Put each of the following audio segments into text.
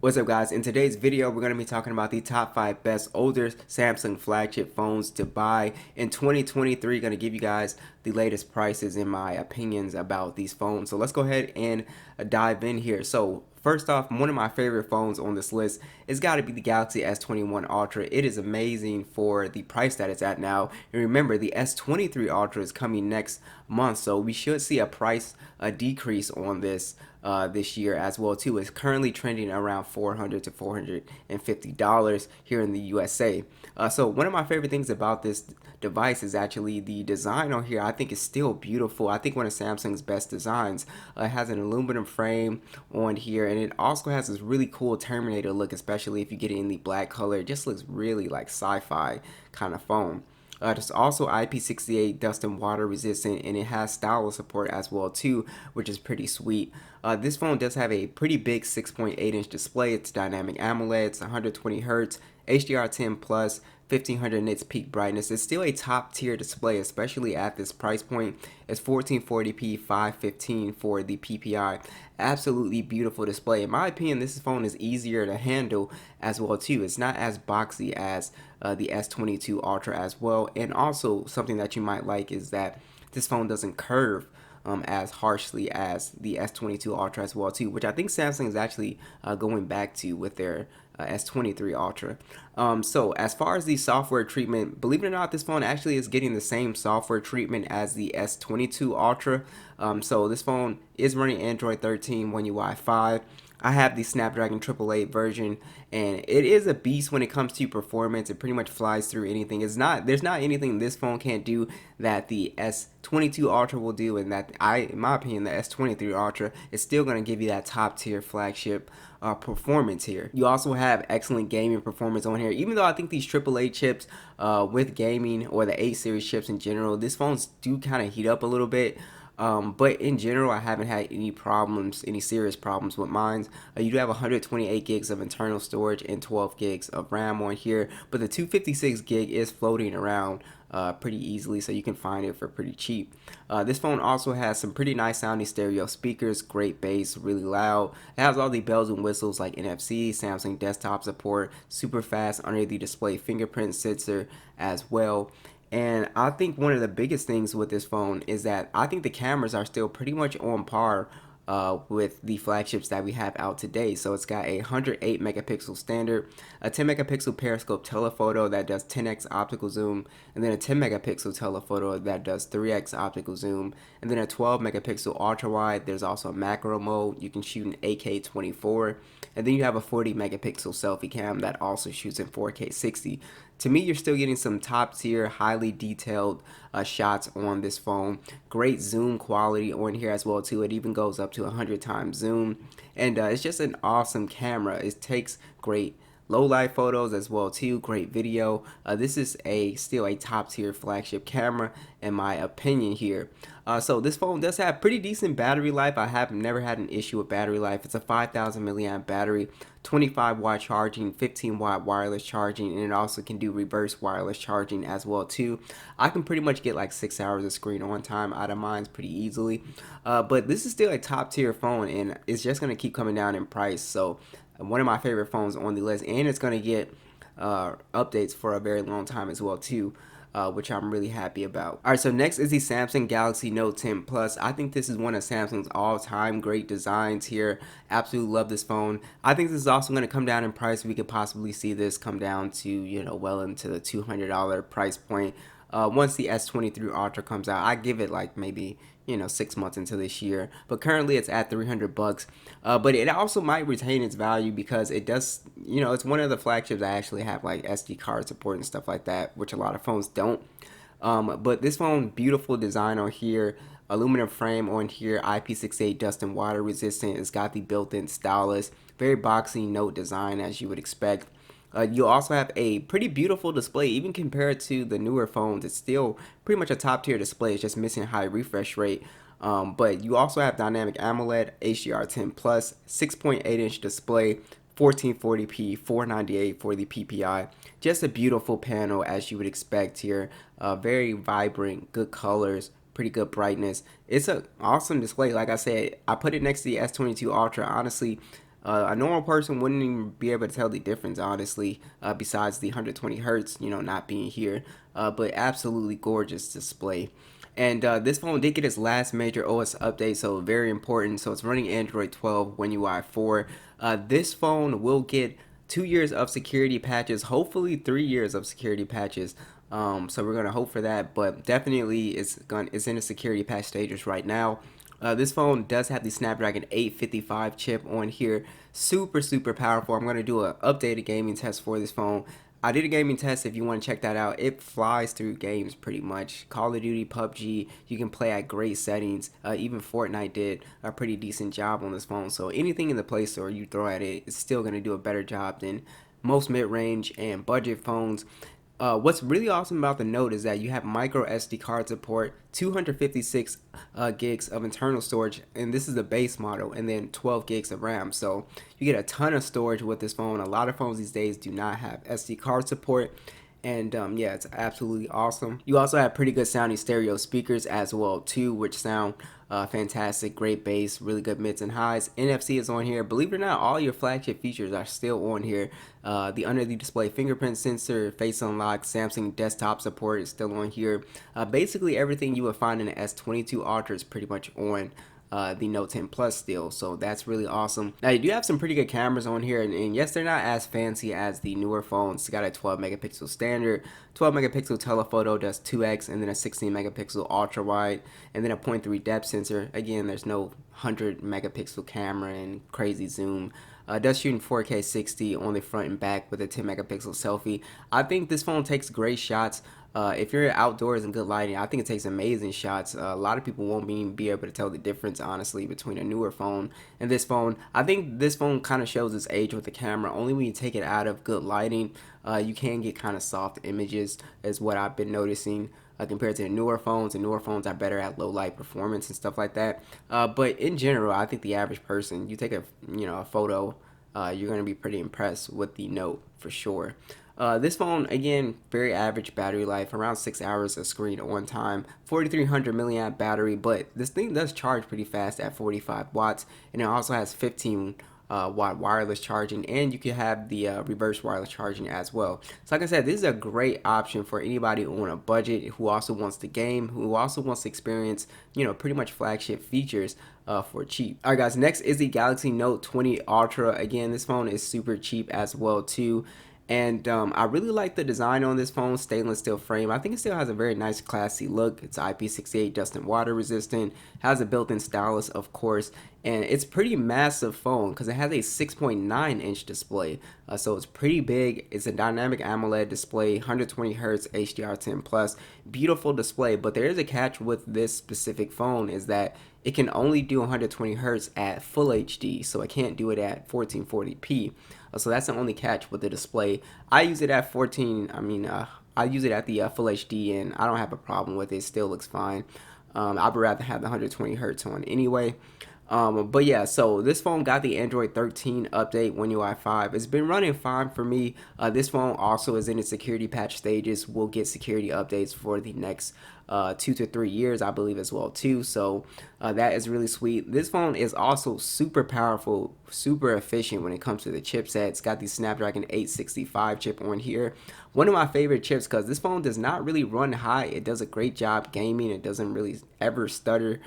What's up guys, in today's video we're going to be talking about the top 5 best older Samsung flagship phones to buy in 2023. Going to give you guys the latest prices and my opinions about these phones. So let's go ahead and dive in here. So first off, one of my favorite phones on this list is got to be the Galaxy S21 Ultra. It is amazing for the price that it's at now. And remember, the S23 Ultra is coming next month, so we should see a price decrease on this year as well too. It's currently trending around $400 to $450 here in the USA. So one of my favorite things about this device is actually the design on here. I think is still beautiful. I think one of Samsung's best designs. It has an aluminum frame on here, and it also has this really cool Terminator look, especially if you get it in the black color. It just looks really like sci-fi kind of phone. It's also IP68 dust and water resistant, and it has stylus support as well too, which is pretty sweet. This phone does have a pretty big 6.8-inch display. It's dynamic AMOLED, it's 120 Hz, HDR10 plus, 1500 nits peak brightness. It's still a top tier display, especially at this price point. It's 1440p 515 for the PPI. Absolutely beautiful display. In my opinion, this phone is easier to handle as well too. It's not as boxy as the S22 Ultra as well. And also something that you might like is that this phone doesn't curve as harshly as the S22 Ultra as well too, which I think Samsung is actually going back to with their S23 Ultra. So as far as the software treatment, believe it or not, this phone actually is getting the same software treatment as the S22 Ultra. So this phone is running Android 13, One UI 5. I have the Snapdragon 888 version, and it is a beast when it comes to performance. It pretty much flies through anything. There's not anything this phone can't do that the S22 Ultra will do, and that in my opinion, the S23 Ultra is still going to give you that top tier flagship performance here. You also have excellent gaming performance on here, even though I think these AAA chips with gaming, or the 8 series chips in general, these phones do kind of heat up a little bit. But in general, I haven't had any problems, any serious problems with mine. You do have 128 gigs of internal storage and 12 gigs of RAM on here, but the 256 gig is floating around pretty easily, so you can find it for pretty cheap. This phone also has some pretty nice sounding stereo speakers, great bass, really loud. It has all the bells and whistles like NFC, Samsung desktop support, super fast under the display fingerprint sensor as well. And I think one of the biggest things with this phone is that I think the cameras are still pretty much on par with the flagships that we have out today. So it's got a 108 megapixel standard, a 10 megapixel periscope telephoto that does 10x optical zoom, and then a 10 megapixel telephoto that does 3x optical zoom, and then a 12 megapixel ultra wide. There's also a macro mode. You can shoot in 8K 24, and then you have a 40 megapixel selfie cam that also shoots in 4K 60. To me, you're still getting some top tier, highly detailed shots on this phone. Great zoom quality on here as well too. It even goes up to 100 times zoom, and it's just an awesome camera. It takes great low light photos as well too. Great video. This is still a top tier flagship camera in my opinion here. So this phone does have pretty decent battery life. I have never had an issue with battery life. It's a 5,000 milliamp battery, 25 watt charging, 15 watt wireless charging, and it also can do reverse wireless charging as well too. I can pretty much get like 6 hours of screen on time out of mine pretty easily. But this is still a top tier phone, and it's just going to keep coming down in price. So one of my favorite phones on the list, and it's going to get updates for a very long time as well too. Which I'm really happy about. Alright, so next is the Samsung Galaxy Note 10 Plus. I think this is one of Samsung's all-time great designs here. Absolutely love this phone. I think this is also going to come down in price. We could possibly see this come down to, well into the $200 price point. Once the S23 Ultra comes out, I give it like maybe 6 months into this year, but currently it's at $300. But it also might retain its value because it does, it's one of the flagships that actually have like SD card support and stuff like that, which a lot of phones don't. But this phone, beautiful design on here, aluminum frame on here, IP68 dust and water resistant. It's got the built-in stylus, very boxy note design as you would expect. You'll also have a pretty beautiful display, even compared to the newer phones. It's still pretty much a top tier display. It's just missing high refresh rate. But you also have dynamic AMOLED, HDR10 plus, 6.8-inch display, 1440p, 498 for the PPI. Just a beautiful panel as you would expect here. Very vibrant, good colors, pretty good brightness. It's an awesome display. Like I said, I put it next to the S22 Ultra. Honestly, A normal person wouldn't even be able to tell the difference, honestly, besides the 120 hertz, not being here. But absolutely gorgeous display. And this phone did get its last major OS update, so very important. So it's running Android 12, One UI 4. This phone will get 2 years of security patches, hopefully 3 years of security patches. So we're gonna hope for that, but definitely it's in the security patch stages right now. This phone does have the Snapdragon 855 chip on here. Super powerful. I'm going to do an updated gaming test for this phone. I did a gaming test if you want to check that out. It flies through games pretty much. Call of Duty, PUBG, you can play at great settings. Even Fortnite did a pretty decent job on this phone. So anything in the Play Store you throw at it, it's still going to do a better job than most mid-range and budget phones. What's really awesome about the Note is that you have micro SD card support, 256 gigs of internal storage, and this is the base model, and then 12 gigs of RAM. So you get a ton of storage with this phone. A lot of phones these days do not have SD card support. And yeah, it's absolutely awesome. You also have pretty good sounding stereo speakers as well too, which sound fantastic. Great bass, really good mids and highs. NFC is on here. Believe it or not, all your flagship features are still on here. The under the display fingerprint sensor, face unlock, Samsung desktop support is still on here. Basically everything you would find in the S22 Ultra is pretty much on the Note 10 Plus still, so that's really awesome. Now you do have some pretty good cameras on here, and yes, they're not as fancy as the newer phones. It's got a 12 megapixel standard, 12 megapixel telephoto does 2x, and then a 16 megapixel ultra wide, and then a 0.3 depth sensor. Again, there's no 100 megapixel camera and crazy zoom. Does shoot in 4K 60 on the front and back with a 10 megapixel selfie. I think this phone takes great shots. If you're outdoors in good lighting, I think it takes amazing shots. A lot of people won't even be able to tell the difference, honestly, between a newer phone and this phone. I think this phone kind of shows its age with the camera. Only when you take it out of good lighting, you can get kind of soft images, is what I've been noticing. Compared to the newer phones, are better at low light performance and stuff like that. But in general, I think the average person, you take a photo, you're gonna be pretty impressed with the Note for sure. This phone, again, very average battery life, around 6 hours of screen on time, 4300 milliamp battery, but this thing does charge pretty fast at 45 watts, and it also has 15 watt wireless charging, and you can have the reverse wireless charging as well. So like I said, this is a great option for anybody on a budget who also wants to game, who also wants to experience, pretty much flagship features for cheap. Alright guys, next is the Galaxy Note 20 Ultra. Again, this phone is super cheap as well too. And I really like the design on this phone, stainless steel frame. I think it still has a very nice classy look. It's IP68 dust and water resistant, has a built-in stylus of course, and it's pretty massive phone because it has a 6.9 inch display. So it's pretty big. It's a dynamic AMOLED display, 120 Hz HDR10 plus, beautiful display. But there is a catch with this specific phone, is that it can only do 120 Hz at full HD, so it can't do it at 1440p. So that's the only catch with the display. I use it at 14. I use it at the full HD, and I don't have a problem with it. It still looks fine. I'd rather have the 120 Hz on anyway. But yeah, so this phone got the Android 13 update, One UI 5. It's been running fine for me. This phone also is in its security patch stages. We'll get security updates for the next 2 to 3 years, I believe, as well too. So that is really sweet. This phone is also super powerful, super efficient when it comes to the chipset. It's got the Snapdragon 865 chip on here. One of my favorite chips, because this phone does not really run high. It does a great job gaming. It doesn't really ever stutter.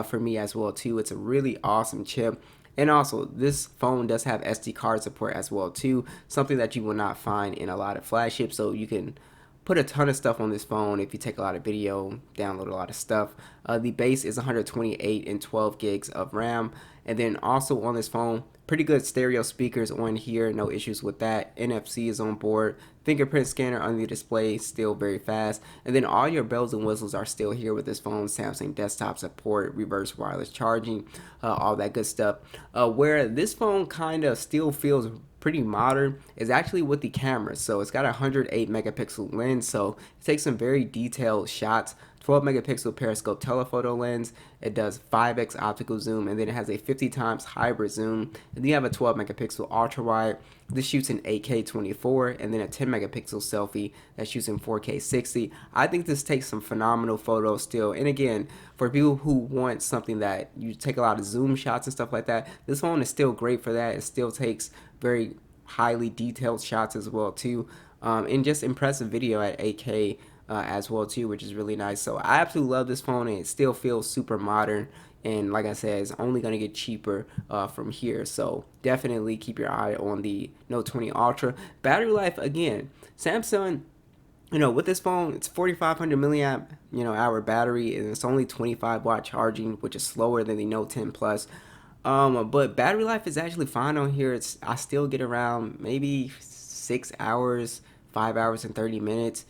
For me as well too. It's a really awesome chip. And also, this phone does have SD card support as well too, something that you will not find in a lot of flagships. So you can put a ton of stuff on this phone if you take a lot of video, download a lot of stuff. The base is 128 and 12 gigs of RAM. And then also on this phone, pretty good stereo speakers on here, no issues with that. NFC is on board. Fingerprint scanner on the display, still very fast. And then all your bells and whistles are still here with this phone. Samsung desktop support, reverse wireless charging, all that good stuff. Where this phone kind of still feels pretty modern is actually with the camera. So it's got a 108 megapixel lens, so it takes some very detailed shots 12 megapixel periscope telephoto lens. It does 5x optical zoom, and then it has a 50 times hybrid zoom. And then you have a 12 megapixel ultra wide. This shoots in 8K 24, and then a 10 megapixel selfie that shoots in 4K 60. I think this takes some phenomenal photos still. And again, for people who want something that you take a lot of zoom shots and stuff like that, this phone is still great for that. It still takes very highly detailed shots as well too, and just impressive video at 8K as well too, which is really nice. So I absolutely love this phone, and it still feels super modern. And like I said, it's only going to get cheaper from here. So definitely keep your eye on the Note 20 Ultra. Battery life, again, Samsung, with this phone, it's 4,500 milliamp, hour battery, and it's only 25-watt charging, which is slower than the Note 10 Plus. But battery life is actually fine on here. I still get around maybe 6 hours, 5 hours and 30 minutes.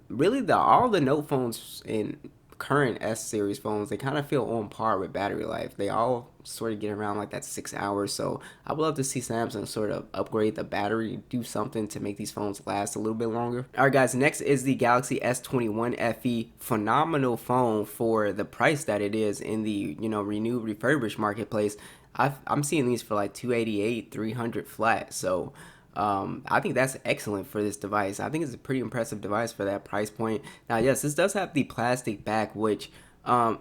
Really, all the Note phones and current S series phones, they kind of feel on par with battery life. They all sort of get around like that 6 hours. So I would love to see Samsung sort of upgrade the battery, do something to make these phones last a little bit longer. All right, guys, next is the Galaxy S21 FE. Phenomenal phone for the price that it is in the renewed refurbished marketplace. I'm seeing these for like 288, 300 flat. So I think that's excellent for this device. I think it's a pretty impressive device for that price point. Now, yes, this does have the plastic back, which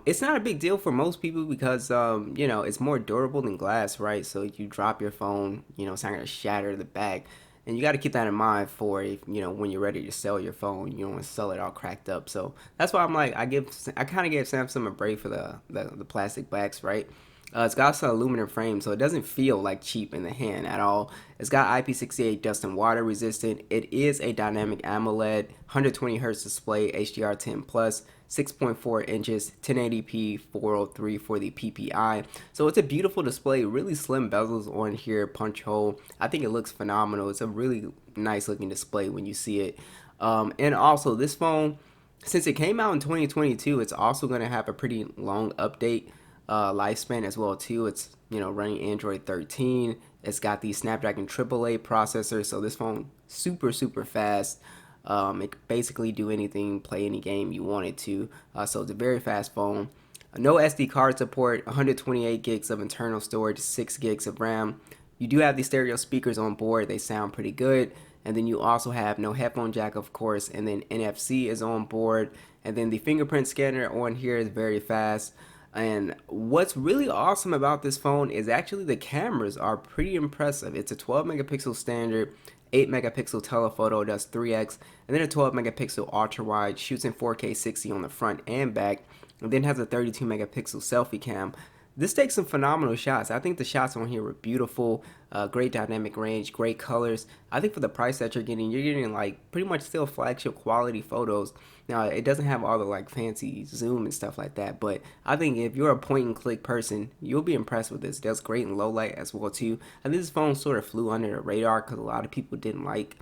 it's not a big deal for most people because it's more durable than glass, right? So if you drop your phone, it's not gonna shatter the back. And you got to keep that in mind for when you're ready to sell your phone. You don't want to sell it all cracked up. So that's why I'm like, I kind of gave Samsung a break for the plastic backs, right? It's got an aluminum frame, so it doesn't feel like cheap in the hand at all. It's got IP68 dust and water resistant. It is a dynamic AMOLED, 120 hertz display, HDR10 plus, 6.4 inches, 1080p, 403 for the PPI. So it's a beautiful display, really slim bezels on here, punch hole. I think it looks phenomenal. It's a really nice looking display when you see it. And also this phone, since it came out in 2022, it's also going to have a pretty long update lifespan as well too. It's running Android 13. It's got the Snapdragon AAA processor, so this phone super fast. It can basically do anything, play any game you want it to. So it's a very fast phone. No SD card support, 128 gigs of internal storage, 6 gigs of RAM. You do have the stereo speakers on board. They sound pretty good. And then you also have no headphone jack, of course, and then NFC is on board. And then the fingerprint scanner on here is very fast. And what's really awesome about this phone is actually the cameras are pretty impressive. It's a 12 megapixel standard, 8 megapixel telephoto, does 3x, and then a 12 megapixel ultra wide, shoots in 4K 60 on the front and back, and then has a 32 megapixel selfie cam. This takes some phenomenal shots. I think the shots on here were beautiful, great dynamic range, great colors. I think for the price that you're getting like pretty much still flagship quality photos. Now, it doesn't have all the like fancy zoom and stuff like that, but I think if you're a point and click person, you'll be impressed with this. It does great in low light as well too. I think this phone sort of flew under the radar because a lot of people didn't like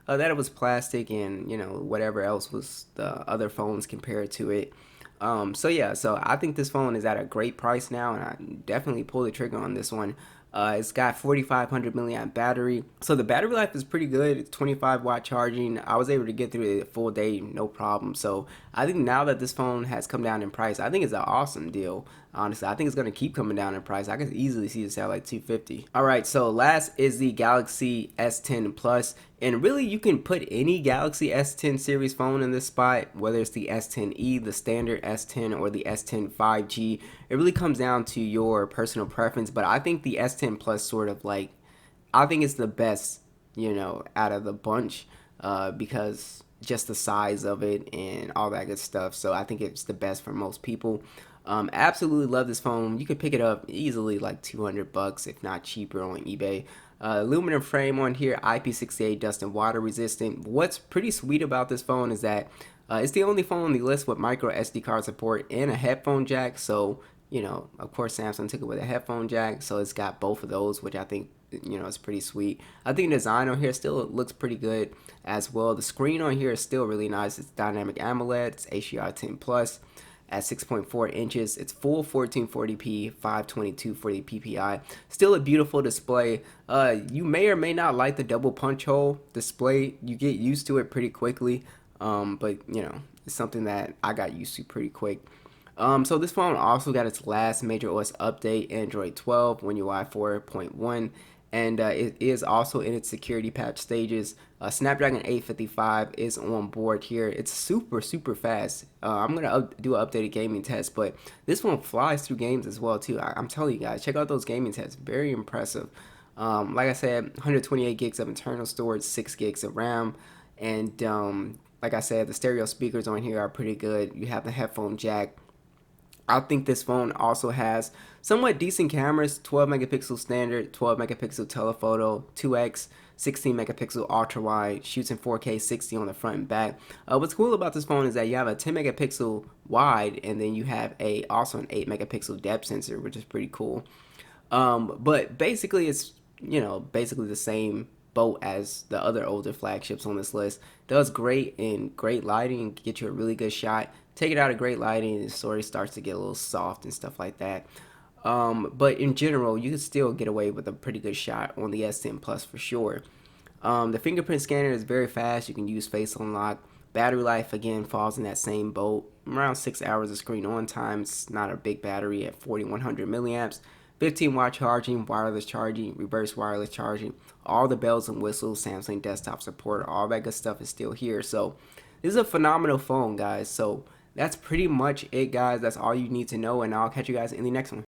that it was plastic and whatever else was the other phones compared to it. So yeah, so I think this phone is at a great price now, and I definitely pull the trigger on this one. It's got 4,500 milliamp battery, so the battery life is pretty good. It's 25-watt charging. I was able to get through the full day, no problem. So I think now that this phone has come down in price, I think it's an awesome deal. Honestly, I think it's going to keep coming down in price. I could easily see this at like $250. All right, so last is the Galaxy S10 Plus. And really, you can put any Galaxy S10 series phone in this spot, whether it's the S10e, the standard S10, or the S10 5G. It really comes down to your personal preference, but I think the S10 Plus sort of like, I think it's the best, out of the bunch because just the size of it and all that good stuff. So I think it's the best for most people. Absolutely love this phone. You could pick it up easily like $200, if not cheaper, on eBay. Aluminum frame on here, IP68 dust and water resistant. What's pretty sweet about this phone is that it's the only phone on the list with micro SD card support and a headphone jack. So of course Samsung took it with a headphone jack, so it's got both of those, which I think is pretty sweet. I think the design on here still looks pretty good as well. The screen on here is still really nice. It's dynamic AMOLED. It's HDR10 plus at 6.4 inches. It's full 1440p, 522 for the PPI. Still a beautiful display. You may or may not like the double punch hole display. You get used to it pretty quickly, but It's something that I got used to pretty quick. So this phone also got its last major OS update, Android 12, One UI 4.1, and it is also in its security patch stages. Snapdragon 855 is on board here. It's super fast. I'm gonna do an updated gaming test, but this one flies through games as well too. I'm telling you guys, check out those gaming tests. Very impressive. Like I said, 128 gigs of internal storage, 6 gigs of RAM, and like I said, the stereo speakers on here are pretty good. You have the headphone jack. I think this phone also has somewhat decent cameras, 12 megapixel standard, 12 megapixel telephoto, 2x, 16 megapixel ultra wide, shoots in 4K 60 on the front and back. What's cool about this phone is that you have a 10 megapixel wide, and then you have also an 8 megapixel depth sensor, which is pretty cool. But basically, it's basically the same boat as the other older flagships on this list. Does great in great lighting, get you a really good shot. Take it out of great lighting, and it sort of starts to get a little soft and stuff like that. But in general, you can still get away with a pretty good shot on the S10 Plus for sure. The fingerprint scanner is very fast. You can use face unlock. Battery life again falls in that same boat. Around 6 hours of screen on time. It's not a big battery at 4100 milliamps. 15-watt charging, wireless charging, reverse wireless charging, all the bells and whistles, Samsung desktop support, all that good stuff is still here. So this is a phenomenal phone, guys. So that's pretty much it, guys. That's all you need to know, and I'll catch you guys in the next one.